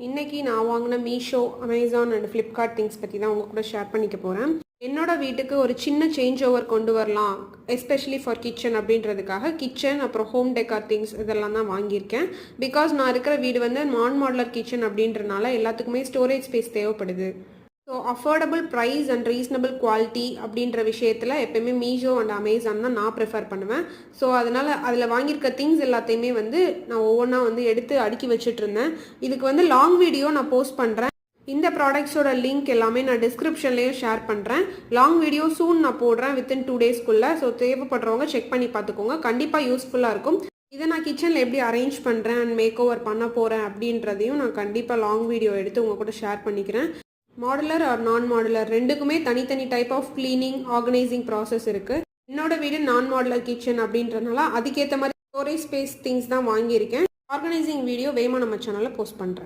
இன்னைக்கு நான் வாங்கின Meesho, Amazon and Flipkart things பற்றி தான் உங்கள் கூட ஷேர் பண்ணிக்க போகிறேன். என்னோட வீட்டுக்கு ஒரு சின்ன சேஞ்ச் ஓவர் கொண்டு வரலாம், எஸ்பெஷலி ஃபார் கிச்சன் அப்படின்றதுக்காக கிச்சன் அப்புறம் ஹோம் டெக்கார் திங்ஸ் இதெல்லாம் தான் வாங்கியிருக்கேன். பிகாஸ் நான் இருக்கிற வீடு வந்து நான் மாடுலர் கிச்சன் அப்படின்றனால எல்லாத்துக்குமே ஸ்டோரேஜ் ஸ்பேஸ் தேவைப்படுது. So affordable price and reasonable quality அப்படின்ற விஷயத்தில் எப்போயுமே மீஷோ அண்ட் அமேசான் தான் நான் ப்ரிஃபர் பண்ணுவேன். ஸோ அதனால் அதில் வாங்கியிருக்க திங்ஸ் எல்லாத்தையுமே வந்து நான் ஒவ்வொன்றா வந்து எடுத்து அடுக்கி வச்சுட்டு இருந்தேன். இதுக்கு வந்து லாங் வீடியோ நான் போஸ்ட் பண்ணுறேன். இந்த ப்ராடக்ட்ஸோட லிங்க் எல்லாமே நான் டிஸ்கிரிப்ஷன்லேயும் ஷேர் பண்ணுறேன். லாங் வீடியோ சூன் நான் போடுறேன் வித்தின் 2 டேஸ்க்குள்ளே. ஸோ தேவைப்படுறவங்க செக் பண்ணி பார்த்துக்கோங்க, கண்டிப்பாக யூஸ்ஃபுல்லாக இருக்கும். இதை நான் கிச்சனில் எப்படி அரேஞ்ச் பண்ணுறேன் அண்ட் மேக் ஓவர் பண்ண போகிறேன் அப்படின்றதையும் நான் கண்டிப்பாக லாங் வீடியோ எடுத்து உங்கள் கூட ஷேர் பண்ணிக்கிறேன். மாடுலர் ஆர் நான் மாடுலர் ரெண்டுக்குமே தனித்தனி type of cleaning organising process இருக்குது. என்னோட வீடு நான் மாடுலர் கிச்சன் அப்படின்றனால அதுக்கேற்ற மாதிரி ஸ்டோரேஜ் ஸ்பேஸ் திங்ஸ் தான் வாங்கியிருக்கேன். ஆர்கனைசிங் வீடியோ வேகமாக நம்ம சேனலில் போஸ்ட் பண்ணுறேன்.